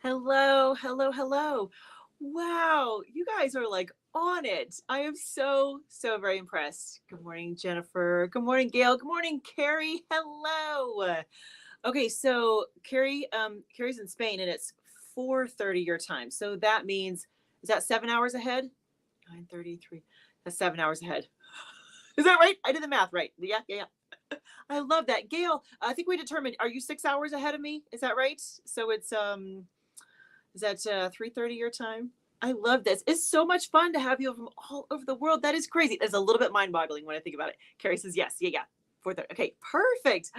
Hello, hello, hello. Wow, you guys are like on it. I am so very impressed. Good morning, Jennifer. Good morning, Gail. Good morning, Carrie. Hello. Okay, so Carrie's in Spain and it's 4:30 your time. So that means is that 7 hours ahead? 9:33. That's 7 hours ahead. Is that right? I did the math right. Yeah, yeah, yeah. I love that. Gail, I think we determined, are you 6 hours ahead of me? Is that right? So it's is that 3:30 your time? I love this. It's so much fun to have you from all over the world. That is crazy. It's a little bit mind-boggling when I think about it. Carrie says yes. Yeah, yeah. 4:30. Okay, perfect.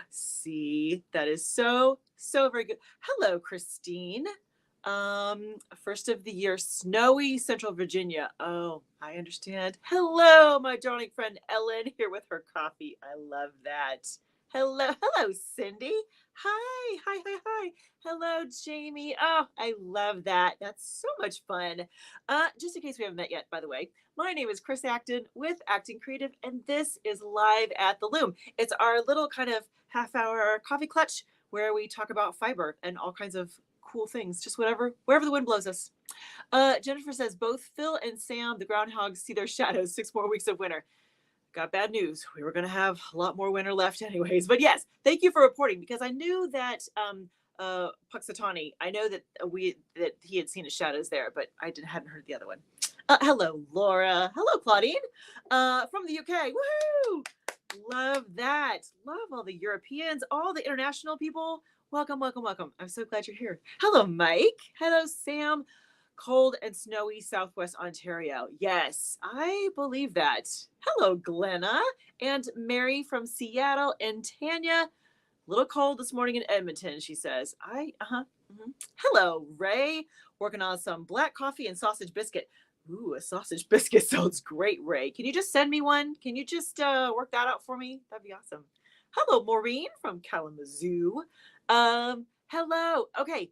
See, that is so very good. Hello, Christine. First of the year, snowy Central Virginia. Oh, I understand. Hello, my darling friend Ellen here with her coffee. I love that. Hello, Cindy. Hi. Hello, Jamie. Oh, I love that. That's so much fun. Just in case we haven't met yet, by the way, my name is Chris Acton with Acting Creative, and this is Live at the Loom. It's our little kind of half-hour coffee clutch where we talk about fiber and all kinds of cool things, just wherever the wind blows us. Jennifer says both Phil and Sam, the groundhogs, see their shadows. 6 more weeks of winter. Got bad news. We were going to have a lot more winter left, anyways. But yes, thank you for reporting because I knew that Puxatawny. I know that he had seen his shadows there, but hadn't heard the other one. Hello, Laura. Hello, Claudine. From the UK. Woohoo! Love that. Love all the Europeans, all the international people. Welcome, welcome, welcome. I'm so glad you're here. Hello, Mike. Hello, Sam. Cold and snowy Southwest Ontario. Yes, I believe that. Hello, Glenna and Mary from Seattle and Tanya. A little cold this morning in Edmonton, she says. Hello, Ray. Working on some black coffee and sausage biscuit. Ooh, a sausage biscuit sounds great, Ray. Can you just send me one? Can you just work that out for me? That'd be awesome. Hello, Maureen from Kalamazoo. Hello. Okay,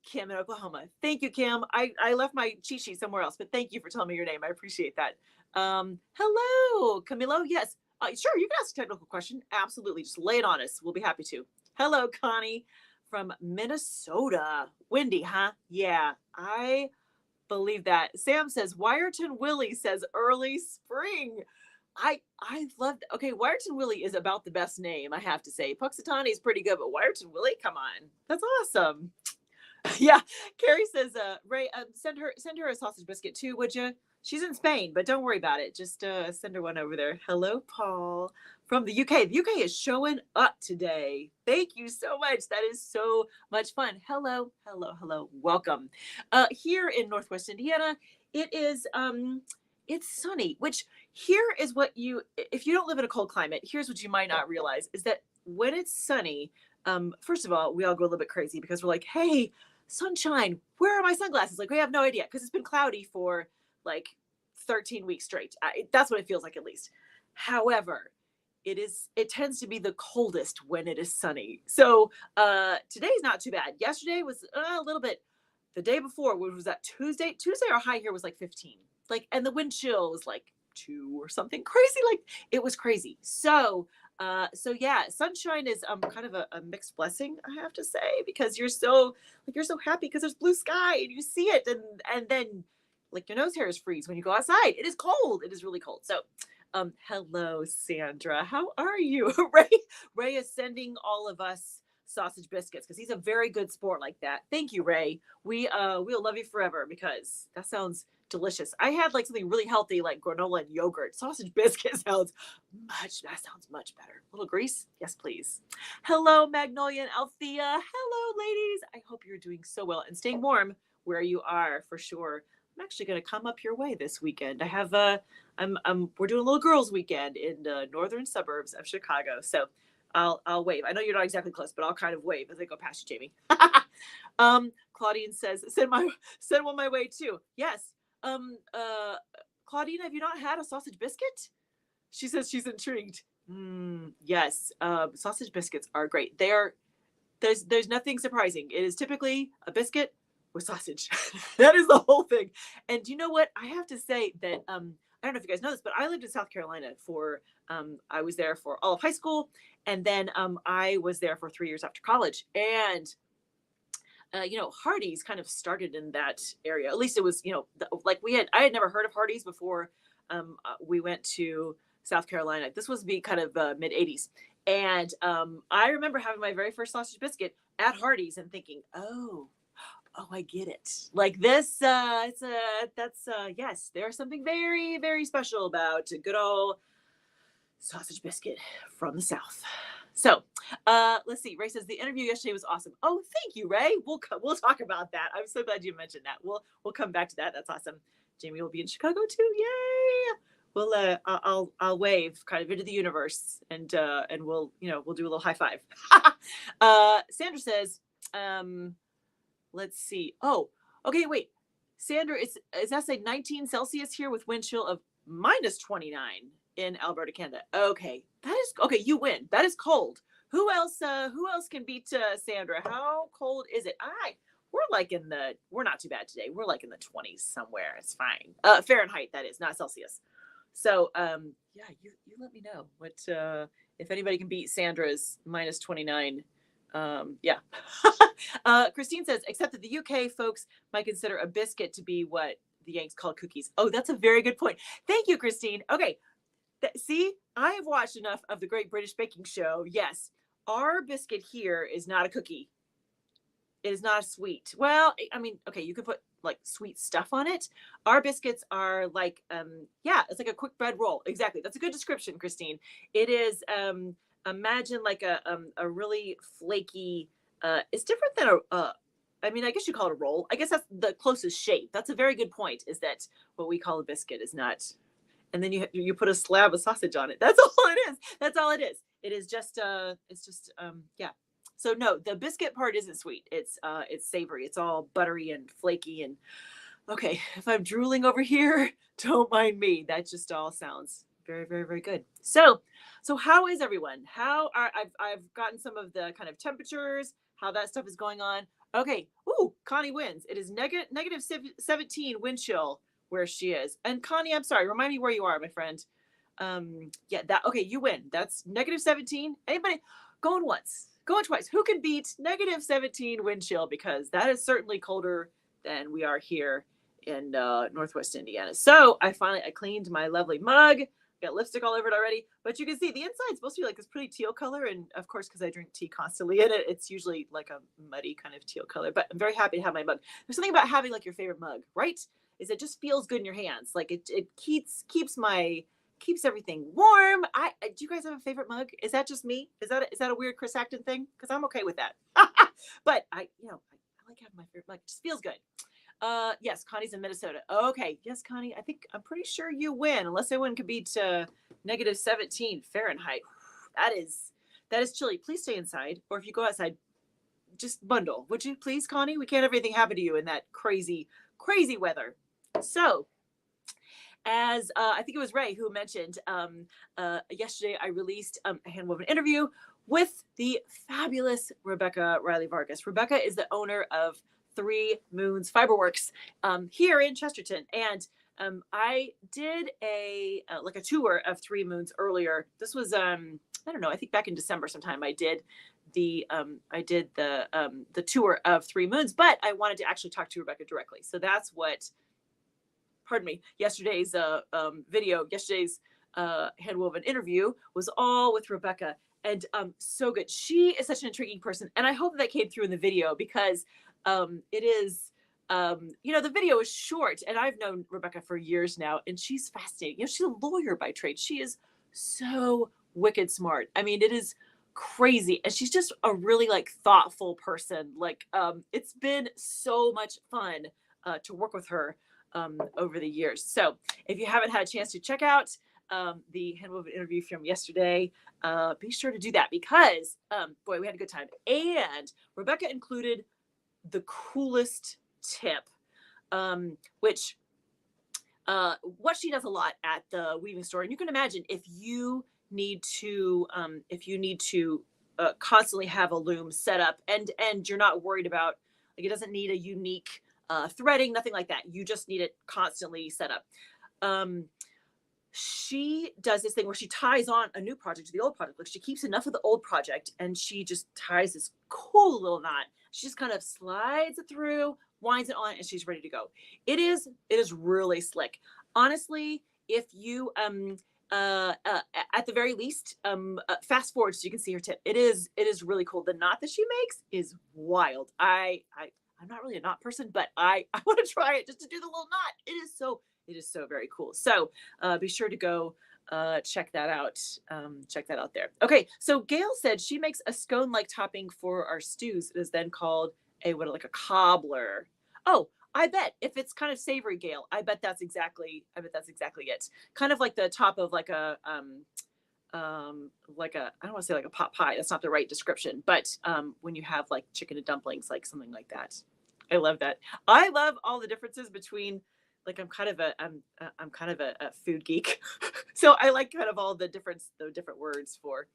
Kim in Oklahoma. Thank you, Kim. I left my cheat sheet somewhere else, but thank you for telling me your name. I appreciate that. Hello, Camilo. Yes, sure. You can ask a technical question. Absolutely. Just lay it on us. We'll be happy to. Hello, Connie from Minnesota. Windy, huh? Yeah, I believe that. Sam says Wyerton Willie says early spring. I love that. Okay, Wyerton Willie is about the best name, I have to say. Puxatawny is pretty good, but Wyerton Willie, come on. That's awesome. Yeah, Carrie says, Ray, send her a sausage biscuit too, would you? She's in Spain, but don't worry about it. Just send her one over there. Hello, Paul from the UK. The UK is showing up today. Thank you so much. That is so much fun. Hello. Welcome. Here in Northwest Indiana, it is it's sunny, which here is what if you don't live in a cold climate, here's what you might not realize is that when it's sunny, first of all, we all go a little bit crazy because we're like, hey, sunshine, where are my sunglasses? Like, we have no idea because it's been cloudy for like 13 weeks straight. That's what it feels like, at least. However, it tends to be the coldest when it is sunny. So today's not too bad. Yesterday was a little bit. The day before, which was that Tuesday, our high here was like 15. Like, and the wind chill was like 2 or something crazy. Like, it was crazy. So yeah, sunshine is kind of a mixed blessing, I have to say, because you're so happy because there's blue sky and you see it, and then like your nose hairs freeze when you go outside. It is cold. It is really cold. So hello, Sandra. How are you? Ray is sending all of us sausage biscuits because he's a very good sport like that. Thank you, Ray. We'll love you forever because that sounds delicious. I had like something really healthy like granola and yogurt. Sausage biscuit sounds much better. A little grease? Yes, please. Hello, Magnolia and Althea. Hello, ladies. I hope you're doing so well and staying warm where you are for sure. I'm actually going to come up your way this weekend. I have we're doing a little girls' weekend in the northern suburbs of Chicago. So I'll wave. I know you're not exactly close, but I'll kind of wave as I go past you, Jamie. Claudine says, send one my way too. Yes. Claudine, have you not had a sausage biscuit? She says she's intrigued. Yes. Sausage biscuits are great. There's nothing surprising. It is typically a biscuit with sausage. That is the whole thing. And you know what? I have to say that I don't know if you guys know this, but I lived in South Carolina for I was there for all of high school, and then I was there for 3 years after college. And Hardee's kind of started in that area. At least it was, I had never heard of Hardee's before. We went to South Carolina. This was be kind of mid 80s. And I remember having my very first sausage biscuit at Hardee's and thinking, oh, I get it. Like this, yes, there's something very, very special about a good old sausage biscuit from the South. So let's see. Ray says the interview yesterday was awesome. Oh, thank you, Ray. We'll talk about that. I'm so glad you mentioned that. We'll come back to that. That's awesome. Jamie will be in Chicago too. Yay! We'll I'll wave kind of into the universe and we'll do a little high five. Sandra says, let's see. Oh, okay, wait. Sandra, is that say 19 Celsius here with wind chill of minus 29 in Alberta, Canada? Okay, that is okay. You win. That is cold. Who else can beat Sandra? How cold is it? We're not too bad today. We're like in the 20s somewhere. It's fine. Fahrenheit, that is, not Celsius. So yeah, you let me know what if anybody can beat Sandra's minus 29. Yeah. Christine says, except that the UK folks might consider a biscuit to be what the Yanks call cookies. Oh, that's a very good point. Thank you, Christine. Okay. See, I have watched enough of the Great British Baking Show. Yes, our biscuit here is not a cookie. It is not a sweet. Well, I mean, okay, you could put like sweet stuff on it. Our biscuits are like, it's like a quick bread roll. Exactly. That's a good description, Christine. It is, imagine like a really flaky, it's different than I guess you call it a roll. I guess that's the closest shape. That's a very good point, is that what we call a biscuit is not, and then you put a slab of sausage on it. That's all it is. That's all it is. It is just, yeah. So no, the biscuit part isn't sweet. It's savory. It's all buttery and flaky. And okay, if I'm drooling over here, don't mind me. That just all sounds very, very, very good. So how is everyone? I've gotten some of the kind of temperatures, how that stuff is going on. Okay. Ooh, Connie wins. It is negative 17 wind chill where she is. And Connie, I'm sorry, remind me where you are, my friend. Okay, you win. That's negative 17. Anybody going once? Going twice. Who can beat negative 17 wind chill? Because that is certainly colder than we are here in Northwest Indiana. So I cleaned my lovely mug. Got lipstick all over it already. But you can see the inside's supposed to be like this pretty teal color. And of course, because I drink tea constantly in it, it's usually like a muddy kind of teal color. But I'm very happy to have my mug. There's something about having like your favorite mug, right? Is it just feels good in your hands. Like it keeps everything warm. Do you guys have a favorite mug? Is that just me? Is that a weird Chris Acton thing? Because I'm okay with that. But I like having my favorite mug. It just feels good. Yes, Connie's in Minnesota. Okay, yes, Connie. I'm pretty sure you win, unless anyone can beat negative 17 Fahrenheit. That is chilly. Please stay inside, or if you go outside, just bundle. Would you please, Connie? We can't have anything happen to you in that crazy, crazy weather. So, as I think it was Ray who mentioned yesterday, I released a handwoven interview with the fabulous Rebecca Riley Vargas. Rebecca is the owner of 3 Moons Fiberworks here in Chesterton, and I did a tour of 3 Moons earlier. This was I don't know, I think back in December sometime. I did the tour of 3 Moons, but I wanted to actually talk to Rebecca directly. So that's what. Pardon me, yesterday's handwoven interview was all with Rebecca, and so good. She is such an intriguing person, and I hope that came through in the video, because it is, the video is short, and I've known Rebecca for years now, and she's fascinating. She's a lawyer by trade. She is so wicked smart. I mean, it is crazy, and she's just a really thoughtful person. It's been so much fun to work with her over the years. So if you haven't had a chance to check out the handwoven interview from yesterday, be sure to do that, because we had a good time. And Rebecca included the coolest tip, which what she does a lot at the weaving store. And you can imagine if you need to constantly have a loom set up, and you're not worried about, it doesn't need a unique threading, nothing like that. You just need it constantly set up. she does this thing where she ties on a new project to the old project. Like she keeps enough of the old project and she just ties this cool little knot. She just kind of slides it through, winds it on, and she's ready to go. It is really slick. Honestly, if you at the very least fast forward so you can see her tip. It is really cool. The knot that she makes is wild. I'm not really a knot person, but I want to try it just to do the little knot. It is so very cool. So be sure to go check that out. Check that out there. Okay, so Gail said she makes a scone-like topping for our stews. It is then called like a cobbler. Oh, I bet if it's kind of savory, Gail, I bet that's exactly it. Kind of like the top of like a I don't want to say like a pot pie. That's not the right description, but when you have like chicken and dumplings, like something like that. I love that. I love all the differences between like I'm kind of a food geek, so I like kind of all the different words for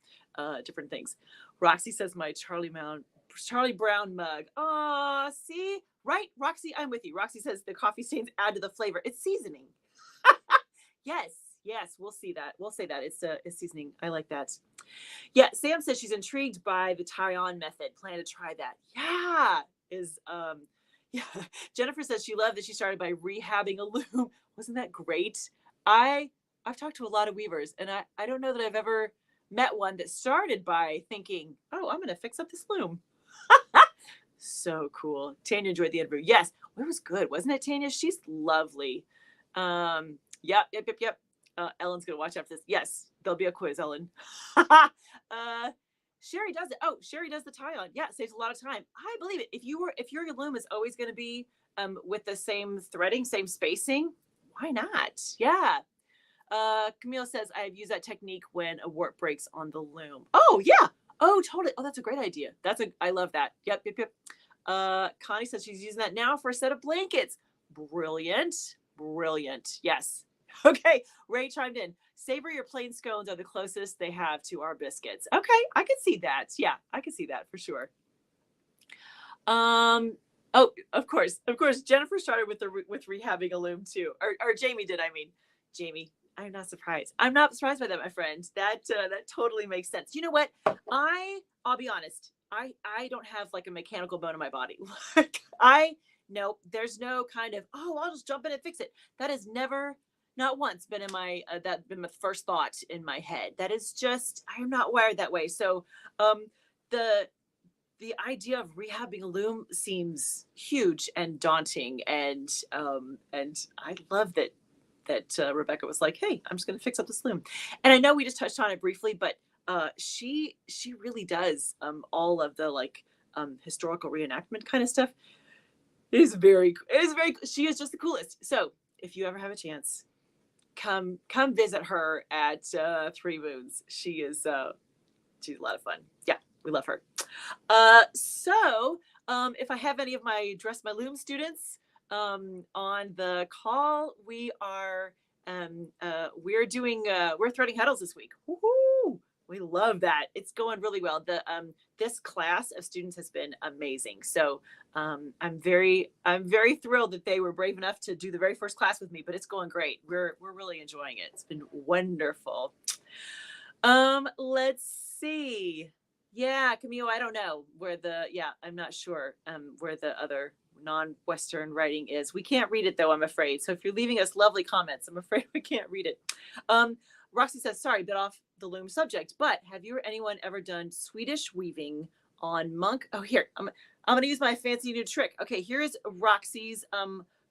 different things. Roxy says my Charlie Brown mug. Aw, see, right, Roxy, I'm with you. Roxy says the coffee stains add to the flavor. It's seasoning. Yes, we'll see that. We'll say that it's seasoning. I like that. Yeah, Sam says she's intrigued by the tie-on method. Plan to try that. Yeah, yeah. Jennifer says she loved that she started by rehabbing a loom. Wasn't that great? I've talked to a lot of weavers, and I don't know that I've ever met one that started by thinking, oh, I'm gonna fix up this loom. So cool. Tanya enjoyed the interview. Yes, it was good, wasn't it, Tanya? She's lovely. Yep. Ellen's gonna watch after this. Yes, there'll be a quiz, Ellen. Sherry does it. Oh, Sherry does the tie-on. Yeah, saves a lot of time. I believe it. If your loom is always going to be with the same threading, same spacing, why not? Yeah. Camille says I've used that technique when a warp breaks on the loom. Oh yeah. Oh, totally. Oh, that's a great idea. I love that. Yep. Connie says she's using that now for a set of blankets. Brilliant. Yes. Okay. Ray chimed in. Savory or plain scones are the closest they have to our biscuits. Okay, I can see that. Yeah, I can see that for sure. Oh, of course. Jennifer started with rehabbing a loom too, or Jamie did. I mean, Jamie. I'm not surprised. I'm not surprised by that, my friend. That totally makes sense. You know what? I'll be honest. I don't have like a mechanical bone in my body. Like no, there's no kind of I'll just jump in and fix it. That is never. Not once been in my that been my first thought in my head. That is just I'm not wired that way. So the idea of rehabbing a loom seems huge and daunting, and I love that Rebecca was like, hey, I'm just going to fix up this loom. And I know we just touched on it briefly, but she really does all of the like historical reenactment kind of stuff. It is very she is just the coolest. So if you ever have a chance, come visit her at Three Moons. She's a lot of fun. Yeah, we love her. So if I have any of my Dress My Loom students on the call, we're threading heddles this week. Woohoo! We love that. It's going really well. This class of students has been amazing. So I'm very thrilled that they were brave enough to do the very first class with me, but it's going great. We're really enjoying it. It's been wonderful. Let's see. Yeah, Camille, I don't know where I'm not sure where the other non-Western writing is. We can't read it though, I'm afraid. So if you're leaving us lovely comments, I'm afraid we can't read it. Roxy says, sorry, bit off the loom subject, but have you or anyone ever done Swedish weaving on monk? Oh, here, I'm going to use my fancy new trick. Okay, here's Roxy's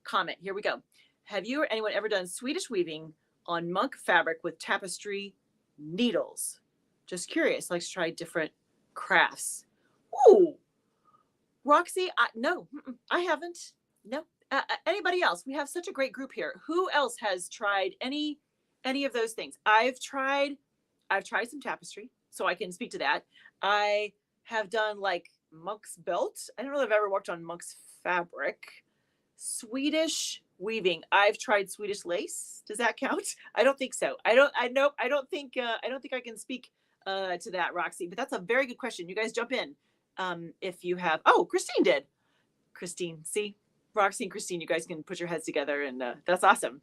comment. Here we go. Have you or anyone ever done Swedish weaving on monk fabric with tapestry needles? Just curious, likes to try different crafts. Ooh, Roxy, no, I haven't. No. Anybody else? We have such a great group here. Who else has tried any of those things? I've tried some tapestry, so I can speak to that. I have done like monk's belt. I don't know if I've ever worked on monk's fabric. Swedish weaving. I've tried Swedish lace. Does that count? I don't think so. I don't think I can speak to that, Roxy, but that's a very good question. You guys jump in if you have. Oh, Christine did. Christine, see, Roxy and Christine, you guys can put your heads together, and that's awesome.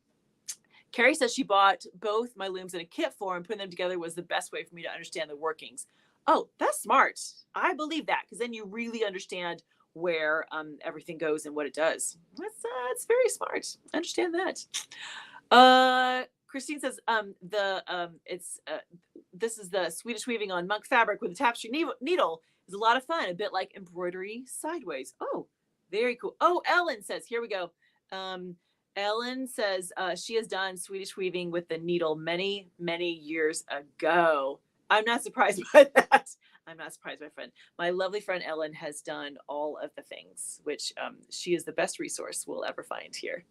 Carrie says she bought both my looms in a kit form. Putting them together was the best way for me to understand the workings. Oh, that's smart. I believe that, because then you really understand where everything goes and what it does. That's very smart. I understand that. Christine says this is the Swedish weaving on monk fabric with a tapestry needle. Is a lot of fun, a bit like embroidery sideways. Oh, very cool. Oh, Ellen says, here we go. Ellen says she has done Swedish weaving with the needle many, many years ago. I'm not surprised by that. I'm not surprised, my friend. My lovely friend Ellen has done all of the things, which she is the best resource we'll ever find here.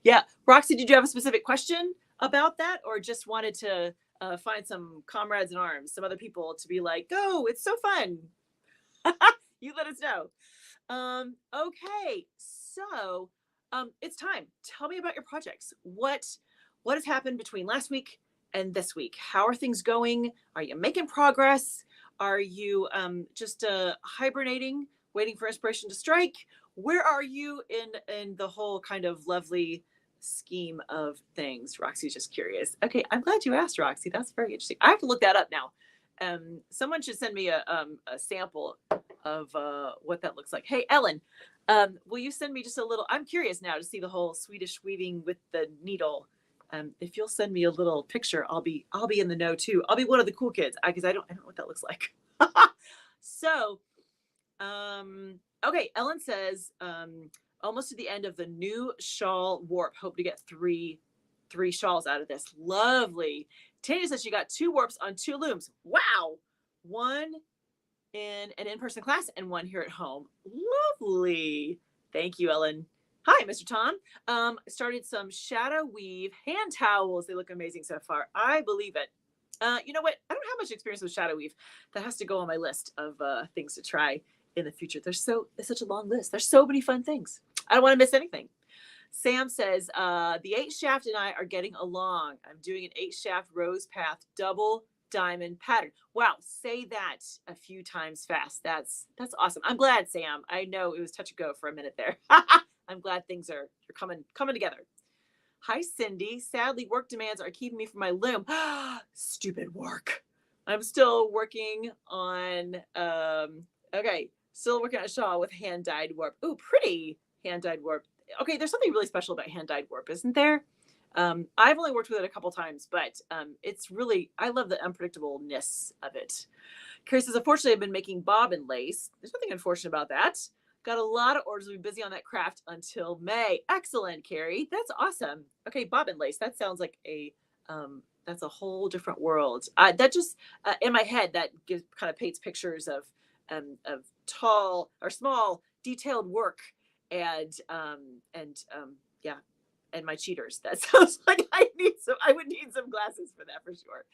Yeah. Roxy, did you have a specific question about that, or just wanted to find some comrades in arms, some other people to be like, go, it's so fun. You let us know. Okay. So it's time. Tell me about your projects. What has happened between last week and this week? How are things going? Are you making progress? Are you just hibernating, waiting for inspiration to strike? Where are you in the whole kind of lovely scheme of things? Roxy's just curious. Okay, I'm glad you asked, Roxy. That's very interesting. I have to look that up now. Someone should send me a sample of what that looks like. Hey, Ellen, will you send me just a little? I'm curious now to see the whole Swedish weaving with the needle. If you'll send me a little picture, I'll be in the know too. I'll be one of the cool kids because I don't know what that looks like. So, okay. Ellen says, almost to the end of the new shawl warp. Hope to get three shawls out of this. Lovely. Tanya says she got 2 warps on 2 looms. Wow. One in an in-person class and one here at home. Lovely. Thank you, Ellen. Hi, Mr. Tom. Started some shadow weave hand towels. They look amazing so far. I believe it. You know what? I don't have much experience with shadow weave. That has to go on my list of things to try in the future. There's such a long list. There's so many fun things. I don't want to miss anything. Sam says, the 8 shaft and I are getting along. I'm doing an 8 shaft rose path double diamond pattern. Wow, say that a few times fast. That's awesome. I'm glad, Sam. I know it was touch and go for a minute there. I'm glad things are coming together. Hi, Cindy. Sadly, work demands are keeping me from my loom. Stupid work. I'm still working on still working on a shawl with hand-dyed warp. Ooh, pretty hand-dyed warp. Okay, there's something really special about hand-dyed warp, isn't there? I've only worked with it a couple times, but it's really, I love the unpredictableness of it. Carrie says, unfortunately, I've been making bobbin lace. There's nothing unfortunate about that. Got a lot of orders. We'll be busy on that craft until May. Excellent, Carrie. That's awesome. Okay, bobbin lace. That sounds like that's a whole different world. That just in my head that kind of paints pictures of tall or small detailed work and my cheaters. That sounds like I would need some glasses for that for sure.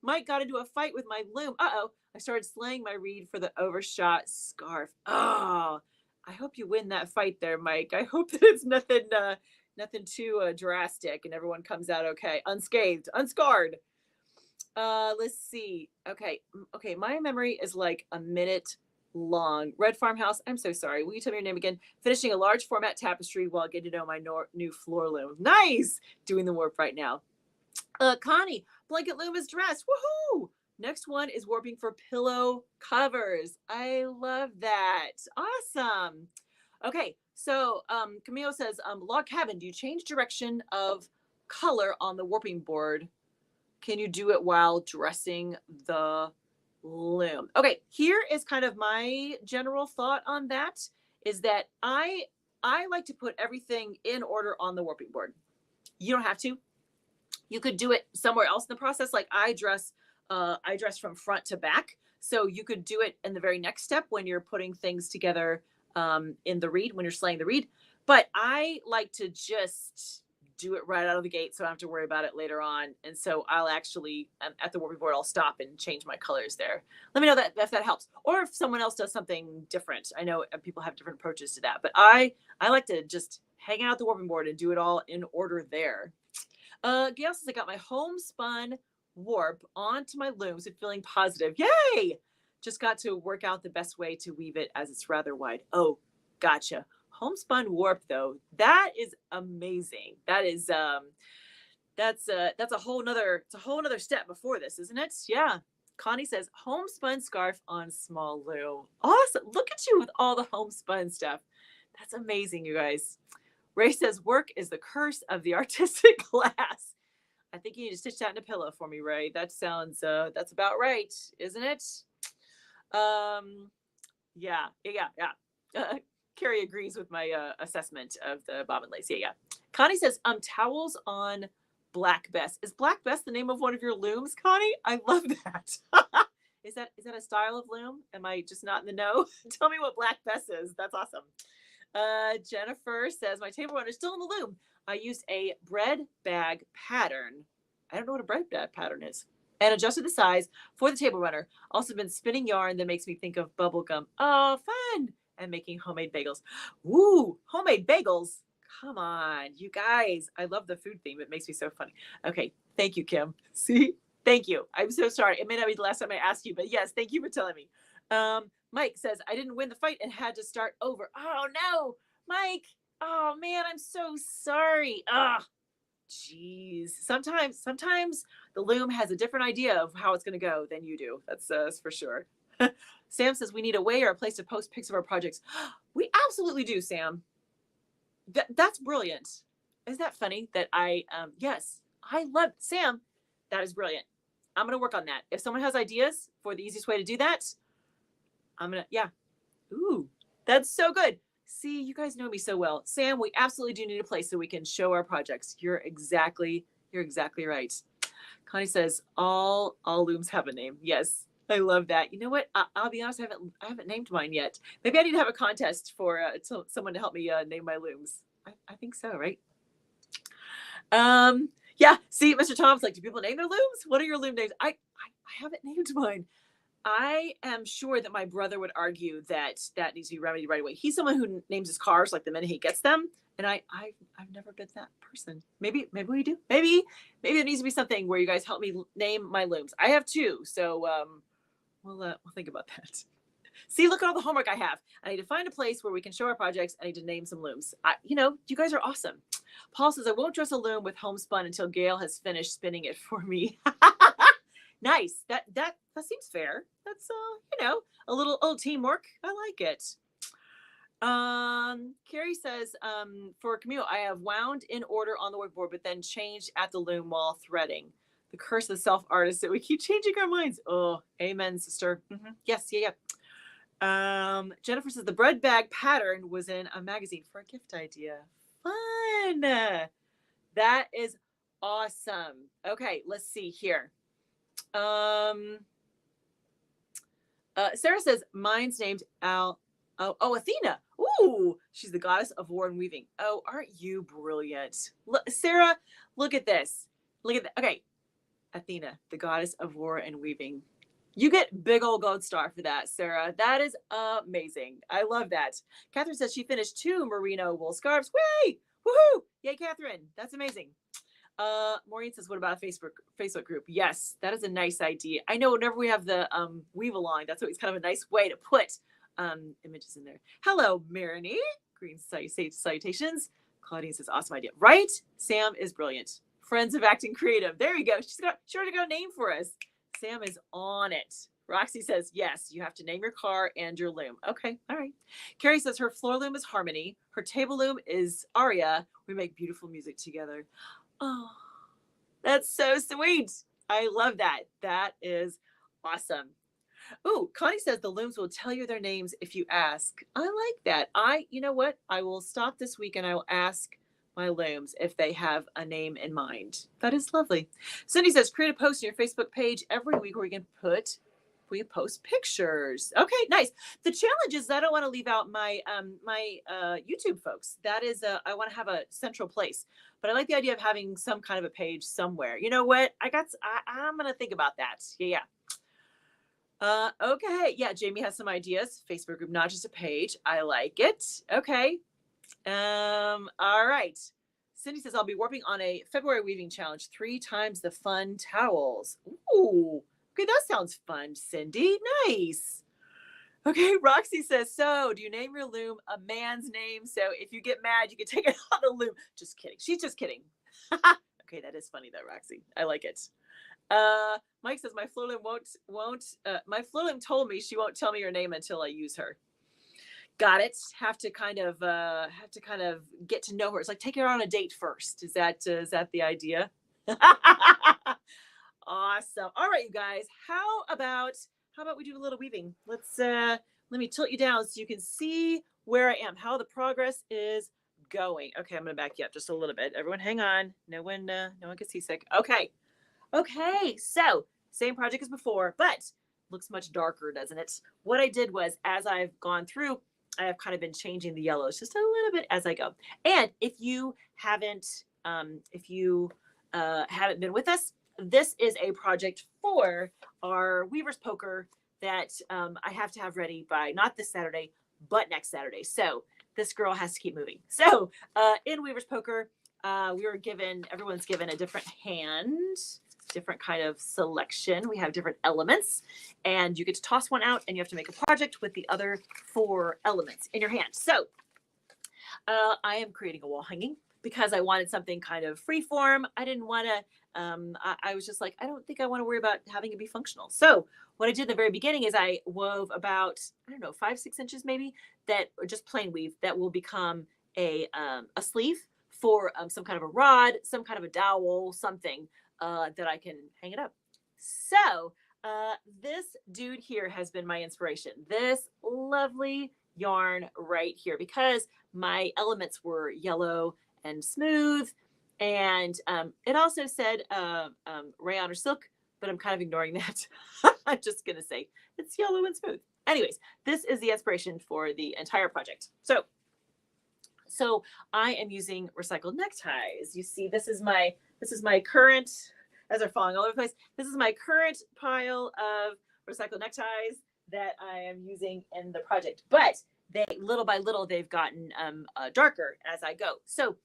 Mike got into a fight with my loom. Uh-oh. I started slaying my reed for the overshot scarf. Oh, I hope you win that fight there, Mike. I hope that it's nothing too drastic and everyone comes out okay, unscathed, unscarred. Let's see. Okay. My memory is like a minute long. Red Farmhouse. I'm so sorry. Will you tell me your name again? Finishing a large format tapestry while getting to know my new floor loom. Nice. Doing the warp right now. Connie, blanket loom is dressed. Woohoo! Next one is warping for pillow covers. I love that. Awesome. Okay, so Camille says, log cabin, do you change direction of color on the warping board? Can you do it while dressing the loom? Okay, here is kind of my general thought on that, is that I like to put everything in order on the warping board. You don't have to. You could do it somewhere else in the process. Like I dress from front to back. So you could do it in the very next step when you're putting things together in the reed, when you're slaying the reed. But I like to just do it right out of the gate so I don't have to worry about it later on. And so I'll actually, at the warping board, I'll stop and change my colors there. Let me know that if that helps. Or if someone else does something different. I know people have different approaches to that. But I like to just hang out at the warping board and do it all in order there. Gail says, I got my homespun warp onto my looms and feeling positive. Yay! Just got to work out the best way to weave it as it's rather wide. Oh, gotcha. Homespun warp though. That is amazing. That's a whole nother step before this, isn't it? Yeah. Connie says homespun scarf on small loom. Awesome. Look at you with all the homespun stuff. That's amazing, you guys. Ray says work is the curse of the artistic class. I think you need to stitch that in a pillow for me, Ray. That sounds that's about right, isn't it? Yeah. Carrie agrees with my assessment of the bobbin lace. Yeah. Connie says towels on Black Bess. Is Black Bess the name of one of your looms, Connie? I love that. Is that a style of loom? Am I just not in the know? Tell me what Black Bess is. That's awesome. Jennifer says my table runner is still in the loom. I used a bread bag pattern. I don't know what a bread bag pattern is. And adjusted the size for the table runner. Also been spinning yarn that makes me think of bubble gum. Oh, fun. And making homemade bagels. Ooh, homemade bagels. Come on, you guys. I love the food theme. It makes me so funny. Okay. Thank you, Kim. See? Thank you. I'm so sorry. It may not be the last time I asked you, but yes, thank you for telling me. Mike says, I didn't win the fight and had to start over. Oh, no. Mike. Oh, man, I'm so sorry. Ah, jeez. Sometimes the loom has a different idea of how it's going to go than you do. That's for sure. Sam says, we need a way or a place to post pics of our projects. We absolutely do, Sam. That's brilliant. Isn't that funny that yes, I love Sam. That is brilliant. I'm going to work on that. If someone has ideas for the easiest way to do that, yeah. Ooh, that's so good. See, you guys know me so well. Sam, we absolutely do need a place so we can show our projects. You're exactly right. Connie says, all looms have a name. Yes, I love that. You know what? I'll be honest, I haven't named mine yet. Maybe I need to have a contest for someone to help me name my looms. I think so, right? Yeah. See, Mr. Tom's like, do people name their looms? What are your loom names? I haven't named mine. I am sure that my brother would argue that needs to be remedied right away. He's someone who names his cars like the minute he gets them, and I've never been that person. Maybe we do. Maybe there needs to be something where you guys help me name my looms. I have two, so we'll think about that. See, look at all the homework I have. I need to find a place where we can show our projects. I need to name some looms. You guys are awesome. Paul says I won't dress a loom with homespun until Gail has finished spinning it for me. Nice. That seems fair. That's a little teamwork. I like it. Carrie says, for Camille, I have wound in order on the workboard, but then changed at the loom while threading. The curse of the self-artist that we keep changing our minds. Oh, amen, sister. Mm-hmm. Yes, yeah. Jennifer says the bread bag pattern was in a magazine for a gift idea. Fun. That is awesome. Okay, let's see here. Sarah says mine's named Al. Oh, Athena. Ooh, she's the goddess of war and weaving. Oh, aren't you brilliant? Sarah, look at this. Look at that. Okay. Athena, the goddess of war and weaving. You get big old gold star for that, Sarah. That is amazing. I love that. Catherine says she finished 2 merino wool scarves. Way! Woohoo! Yay, Catherine. That's amazing. Maureen says, what about a Facebook group? Yes, that is a nice idea. I know whenever we have the weave along, that's always kind of a nice way to put images in there. Hello, Marini. Green salutations. Claudine says, awesome idea. Right? Sam is brilliant. Friends of Acting Creative. There you go. She's sure to go name for us. Sam is on it. Roxy says, yes, you have to name your car and your loom. Okay, all right. Carrie says her floor loom is Harmony. Her table loom is Aria. We make beautiful music together. Oh, that's so sweet. I love that. That is awesome. Oh, Connie says the looms will tell you their names if you ask. I like that. You know what? I will stop this week and I will ask my looms if they have a name in mind. That is lovely. Cindy says create a post on your Facebook page every week where we post pictures. Okay, nice. The challenge is that I don't want to leave out my YouTube folks. That is I want to have a central place. But I like the idea of having some kind of a page somewhere. You know what? I'm gonna think about that. Yeah. Okay. Yeah, Jamie has some ideas. Facebook group, not just a page. I like it. Okay. All right. Cindy says I'll be warping on a February weaving challenge 3 times the fun towels. Ooh. Okay, that sounds fun, Cindy. Nice. Okay, Roxy says, so do you name your loom a man's name? So if you get mad, you can take it on the loom. Just kidding. She's just kidding. Okay, that is funny though, Roxy. I like it. Mike says my flow loom my flow loom told me she won't tell me her name until I use her. Got it. Have to kind of get to know her. It's like take her on a date first. Is that the idea? Awesome. All right, you guys. How about we do a little weaving? Let me tilt you down so you can see where I am, how the progress is going. Okay, I'm gonna back you up just a little bit. Everyone hang on. No one gets seasick. Okay. Okay, so same project as before, but looks much darker, doesn't it? What I did was, as I've gone through, I have kind of been changing the yellows just a little bit as I go. And if you haven't been with us, this is a project for our Weaver's Poker that I have to have ready by not this Saturday, but next Saturday. So this girl has to keep moving. So in Weaver's Poker, everyone's given a different hand, different kind of selection. We have different elements, and you get to toss one out, and you have to make a project with the other 4 elements in your hand. So I am creating a wall hanging because I wanted something kind of free form. I didn't want to. I was just like, I don't think I want to worry about having it be functional. So what I did in the very beginning is I wove about, I don't know, 5-6 inches maybe, or just plain weave that will become a sleeve for some kind of a rod, some kind of a dowel, something that I can hang it up. So this dude here has been my inspiration. This lovely yarn right here, because my elements were yellow and smooth. And it also said rayon or silk, but I'm kind of ignoring that. I'm just going to say it's yellow and smooth. Anyways, this is the inspiration for the entire project. So I am using recycled neckties. You see, this is my current, as they're falling all over the place, this is my current pile of recycled neckties that I am using in the project. But they, little by little, they've gotten darker as I go. So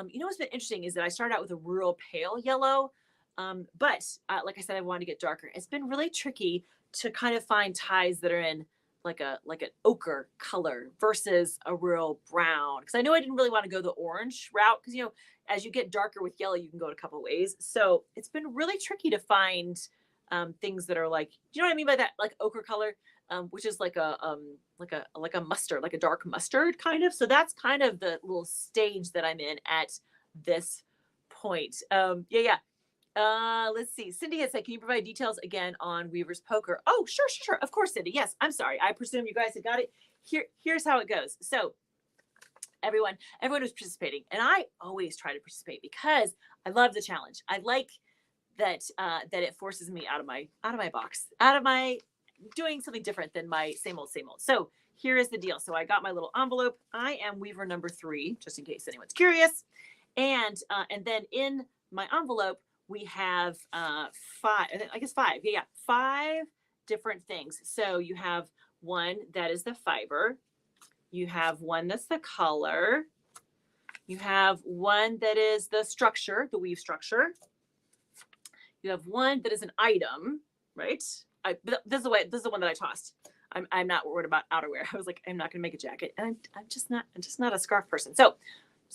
you know what's been interesting is that I started out with a real pale yellow, but like I said, I wanted to get darker. It's been really tricky to kind of find ties that are in like an ochre color versus a real brown, because I know I didn't really want to go the orange route, because as you get darker with yellow, you can go a couple of ways. So it's been really tricky to find things that are like, do you know what I mean by that, like ochre color, which is like a mustard, like a dark mustard kind of. So that's kind of the little stage that I'm in at this point. Let's see. Cindy had said, can you provide details again on Weaver's Poker? Oh, sure. Of course, Cindy. Yes, I'm sorry. I presume you guys had got it. Here's how it goes. So everyone was participating, and I always try to participate because I love the challenge. I like that it forces me out of my box, out of my doing something different than my same old. So here is the deal. So I got my little envelope. I am Weaver number 3, just in case anyone's curious. And then in my envelope, we have 5, I guess 5. Yeah, 5 different things. So you have one that is the fiber. You have one that's the color. You have one that is the structure, the weave structure. You have one that is an item, right? This is the one that I tossed. I'm not worried about outerwear. I was like, I'm not going to make a jacket, and I'm just not a scarf person. So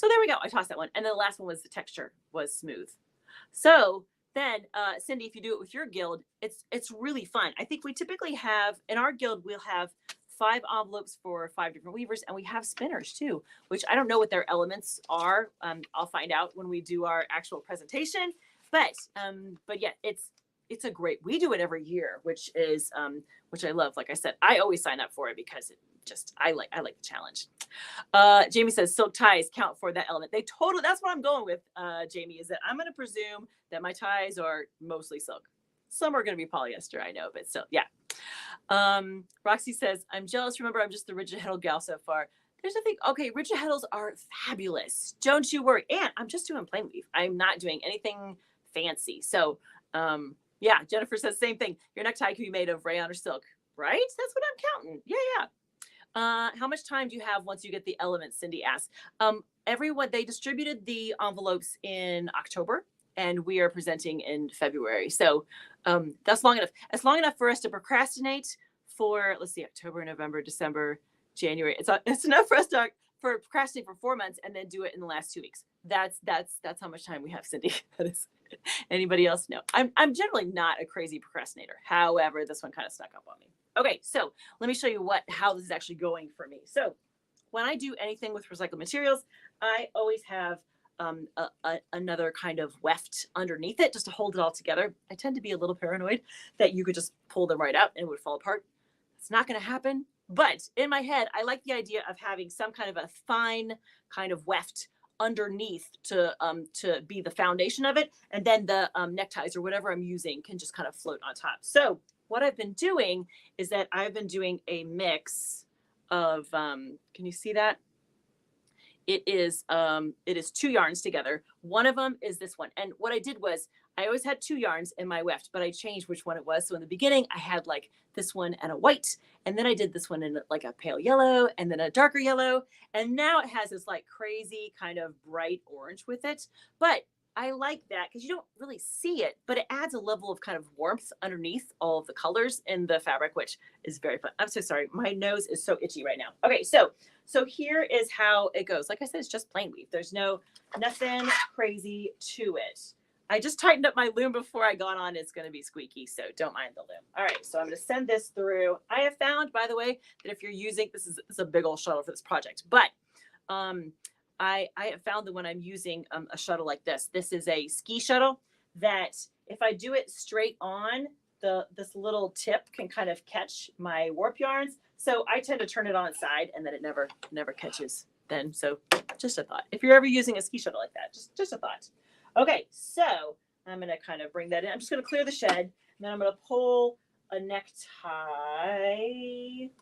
there we go. I tossed that one, and then the last one was the texture was smooth. So then, Cindy, if you do it with your guild, it's really fun. I think we typically have in our guild, we'll have 5 envelopes for 5 different weavers, and we have spinners too, which I don't know what their elements are. I'll find out when we do our actual presentation. But yeah, it's a great. We do it every year, which I love. Like I said, I always sign up for it because I like the challenge. Jamie says silk ties count for that element. That's what I'm going with, Jamie, is that I'm going to presume that my ties are mostly silk. Some are going to be polyester, I know, but still, yeah. Roxy says, I'm jealous. Remember, I'm just the rigid heddle gal so far. There's nothing. Okay, rigid heddles are fabulous. Don't you worry. And I'm just doing plain weave. I'm not doing anything fancy. So, yeah, Jennifer says same thing. Your necktie can be made of rayon or silk, right? That's what I'm counting. Yeah. How much time do you have once you get the elements? Cindy asks. Everyone, they distributed the envelopes in October, and we are presenting in February. So that's long enough. It's long enough for us to procrastinate for, let's see, October, November, December, January. It's enough for us to for procrastinate for 4 months and then do it in the last 2 weeks. That's how much time we have, Cindy. That is. Anybody else? No. I'm generally not a crazy procrastinator. However, this one kind of snuck up on me. Okay, so let me show you how this is actually going for me. So when I do anything with recycled materials, I always have another kind of weft underneath it just to hold it all together. I tend to be a little paranoid that you could just pull them right out and it would fall apart. It's not going to happen. But in my head, I like the idea of having some kind of a fine kind of weft underneath to be the foundation of it. And then the neckties or whatever I'm using can just kind of float on top. So what I've been doing is that I've been doing a mix of, can you see that? It is 2 yarns together. One of them is this one. And what I did was I always had 2 yarns in my weft, but I changed which one it was. So in the beginning, I had like this one and a white, and then I did this one in like a pale yellow and then a darker yellow. And now it has this like crazy kind of bright orange with it. But I like that because you don't really see it, but it adds a level of kind of warmth underneath all of the colors in the fabric, which is very fun. I'm so sorry. My nose is so itchy right now. Okay, so here is how it goes. Like I said, it's just plain weave. There's nothing crazy to it. I just tightened up my loom before I got on. It's going to be squeaky, so don't mind the loom. All right, so I'm going to send this through. I have found, by the way, that if you're using, this is a big old shuttle for this project, but I have found that when I'm using a shuttle like this is a ski shuttle, that if I do it straight on, this little tip can kind of catch my warp yarns. So I tend to turn it on its side and then it never catches then. So just a thought. If you're ever using a ski shuttle like that, just a thought. Okay, so I'm going to kind of bring that in. I'm just going to clear the shed, and then I'm going to pull a necktie.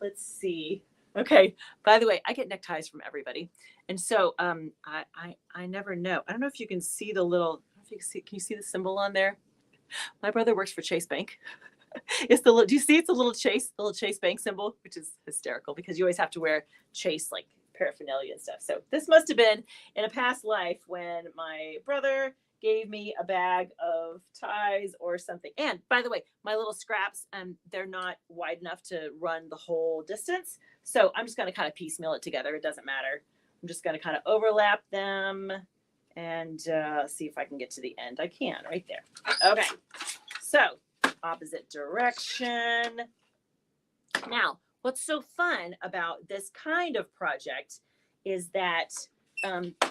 Let's see. Okay, by the way, I get neckties from everybody. And so I never know. I don't know if you can see the little, I don't know if you can see the symbol on there? My brother works for Chase Bank. It's do you see it's the little Chase Bank symbol, which is hysterical because you always have to wear Chase like paraphernalia and stuff. So this must have been in a past life when my brother gave me a bag of ties or something. And by the way, my little scraps, they're not wide enough to run the whole distance. So I'm just going to kind of piecemeal it together. It doesn't matter. I'm just going to kind of overlap them and see if I can get to the end. I can right there. Okay. So opposite direction. Now, what's so fun about this kind of project is that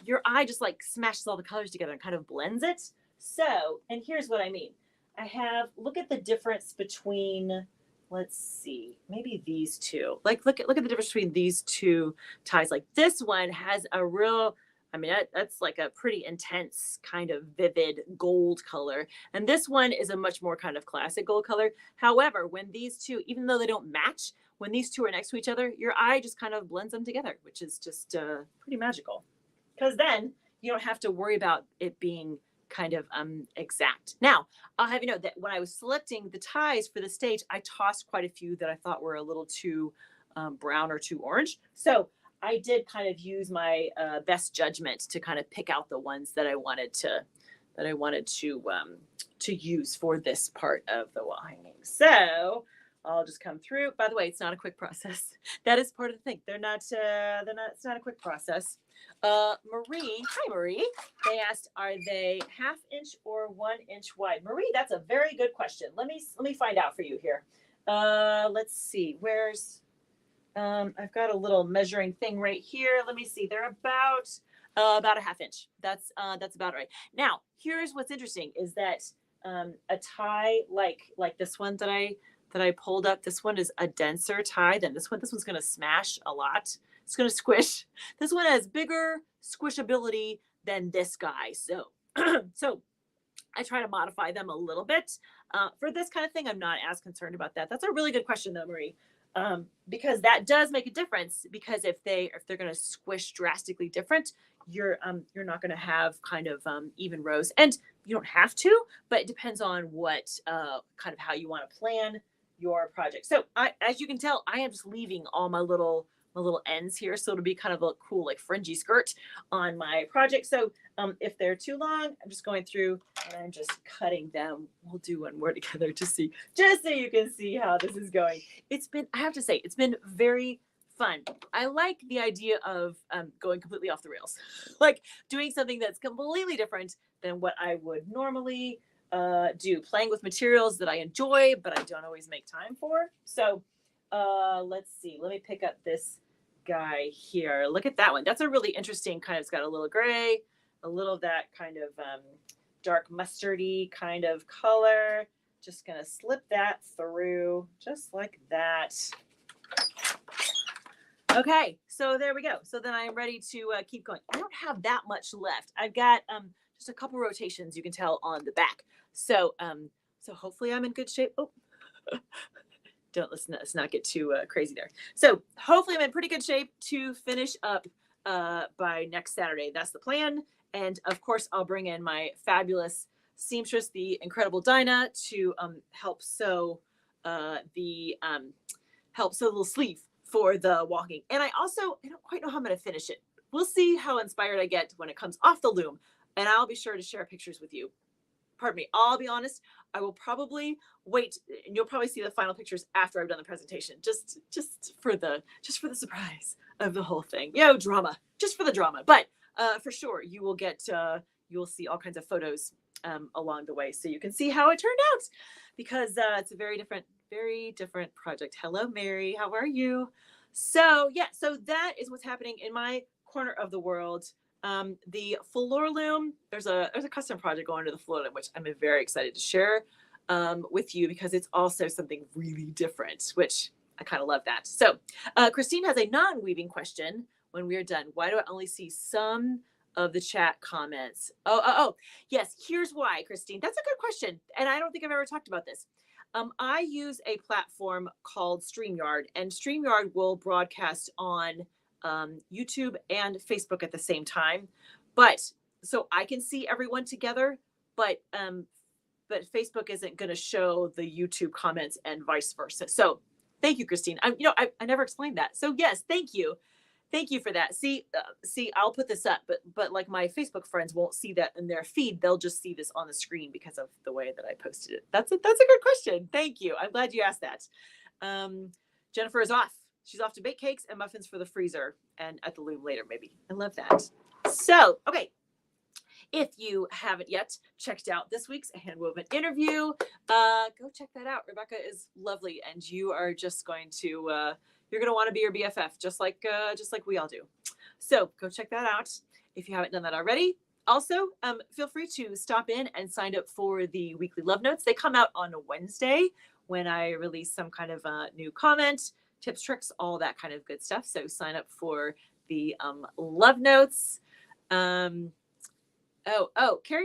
your eye just like smashes all the colors together and kind of blends it. So, and here's what I mean. Look at the difference between, let's see, maybe these two. Like, look at the difference between these two ties. Like this one has a real, I mean, that's like a pretty intense kind of vivid gold color. And this one is a much more kind of classic gold color. However, when these two, even though they don't match, when these two are next to each other, your eye just kind of blends them together, which is just pretty magical. Because then you don't have to worry about it being kind of exact. Now, I'll have you know that when I was selecting the ties for the stage, I tossed quite a few that I thought were a little too brown or too orange. So I did kind of use my best judgment to kind of pick out the ones that I wanted to use for this part of the wall hanging. So I'll just come through. By the way, it's not a quick process. That is part of the thing. It's not a quick process. Marie, hi Marie. They asked, are they 1/2 inch or 1 inch wide? Marie, that's a very good question. Let me find out for you here. Let's see. Where's I've got a little measuring thing right here. Let me see. They're about 1/2 inch. That's about right. Now, here's what's interesting is that a tie like this one that I pulled up, this one is a denser tie than this one. This one's going to smash a lot. It's going to squish. This one has bigger squishability than this guy. So, so I try to modify them a little bit. For this kind of thing, I'm not as concerned about that. That's a really good question though, Marie. Because that does make a difference, because if they're going to squish drastically different, you're not going to have kind of even rows, and you don't have to, but it depends on what kind of how you want to plan your project. So as you can tell, I am just leaving all my little little ends here. So it'll be kind of a cool, like fringy skirt on my project. So if they're too long, I'm just going through and I'm just cutting them. We'll do one more together to see, just so you can see how this is going. I have to say, it's been very fun. I like the idea of going completely off the rails, like doing something that's completely different than what I would normally do, playing with materials that I enjoy, but I don't always make time for. So let's see. Let me pick up this guy here. Look at that one. That's a really interesting kind of, it's got a little gray, a little of that kind of dark mustardy kind of color. Just going to slip that through just like that. Okay, so there we go. So then I'm ready to keep going. I don't have that much left. I've got just a couple rotations, you can tell, on the back. So so hopefully I'm in good shape. Oh, don't listen. Let's not get too crazy there. So hopefully I'm in pretty good shape to finish up by next Saturday. That's the plan. And of course, I'll bring in my fabulous seamstress, the incredible Dinah, to help sew the little sleeve for the walking. And I don't quite know how I'm going to finish it. We'll see how inspired I get when it comes off the loom. And I'll be sure to share pictures with you. Pardon me. I'll be honest. I will probably wait, and you'll probably see the final pictures after I've done the presentation, just for the surprise of the whole thing. Drama, just for the drama. But for sure, you will see all kinds of photos along the way, so you can see how it turned out, because it's a very different project. Hello, Mary. How are you? So that is what's happening in my corner of the world. The floor loom, there's a custom project going to the floor loom, which I'm very excited to share with you, because it's also something really different, which I kind of love that. So Christine has a non-weaving question when we're done. Why do I only see some of the chat comments? Oh, yes, here's why, Christine. That's a good question, and I don't think I've ever talked about this. I use a platform called StreamYard, and StreamYard will broadcast on YouTube and Facebook at the same time. But so I can see everyone together, but Facebook isn't going to show the YouTube comments and vice versa. So thank you, Christine. I never explained that. So yes, thank you. Thank you for that. See, I'll put this up, but like my Facebook friends won't see that in their feed. They'll just see this on the screen because of the way that I posted it. That's a good question. Thank you. I'm glad you asked that. Jennifer is off. She's off to bake cakes and muffins for the freezer and at the loom later, maybe. I love that. So, okay. If you haven't yet checked out this week's Handwoven interview, go check that out. Rebecca is lovely, and you are just going to you're going to want to be your BFF, just like we all do. So go check that out if you haven't done that already. Also, feel free to stop in and sign up for the weekly love notes. They come out on a Wednesday when I release some kind of new comment, tips, tricks, all that kind of good stuff. So sign up for the love notes. Carrie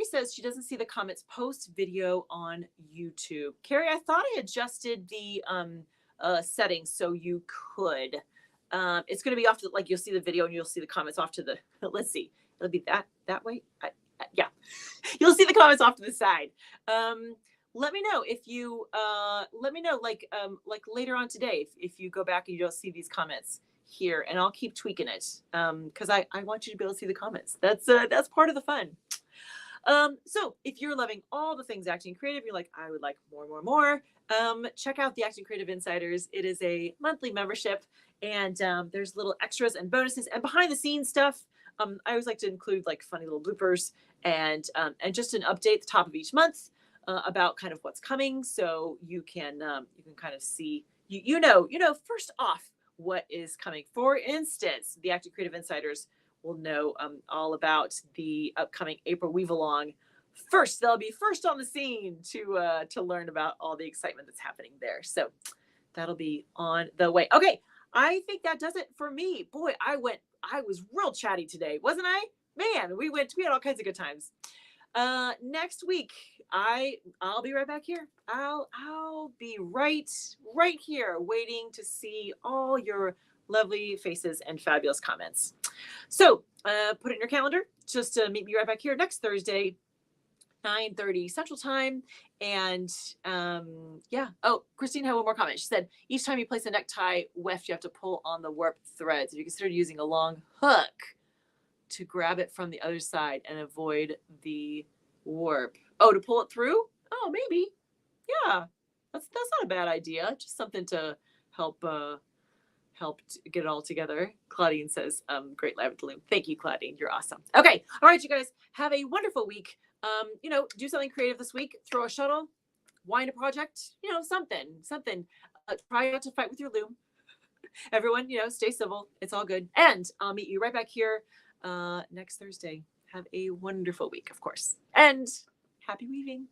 says she doesn't see the comments post video on YouTube. Carrie, I thought I adjusted the settings so you could. It's going to be off to, like, you'll see the video and you'll see the comments off to the, let's see, it'll be that way. Yeah, you'll see the comments off to the side. Let me know if you, like later on today, if you go back and you don't see these comments here, and I'll keep tweaking it. Cause I want you to be able to see the comments. That's part of the fun. So if you're loving all the things Acting Creative, you're like, I would like more, check out the Acting Creative Insiders. It is a monthly membership, and there's little extras and bonuses and behind the scenes stuff. I always like to include like funny little bloopers and just an update at the top of each month about kind of what's coming, so you can kind of see you know first off what is coming. For instance, the Acting Creative Insiders will know all about the upcoming April Weave Along first. They'll be first on the scene to learn about all the excitement that's happening there. So that'll be on the way. Okay, I think that does it for me. Boy, I was real chatty today, wasn't I? Man, we had all kinds of good times. Next week, I'll be right back here. I'll be right here waiting to see all your lovely faces and fabulous comments. So put it in your calendar just to meet me right back here next Thursday, 9:30 Central Time. And yeah. Oh, Christine had one more comment. She said, each time you place a necktie weft, you have to pull on the warp threads. Have you considered using a long hook to grab it from the other side and avoid the warp? Oh, to pull it through? Oh, maybe. Yeah. That's not a bad idea. Just something to help helped get it all together. Claudine says, great live at the Loom. Thank you, Claudine. You're awesome. Okay. All right, you guys, have a wonderful week. Do something creative this week. Throw a shuttle, wind a project, something. Try not to fight with your loom. Everyone, stay civil. It's all good. And I'll meet you right back here next Thursday. Have a wonderful week, of course. And happy weaving.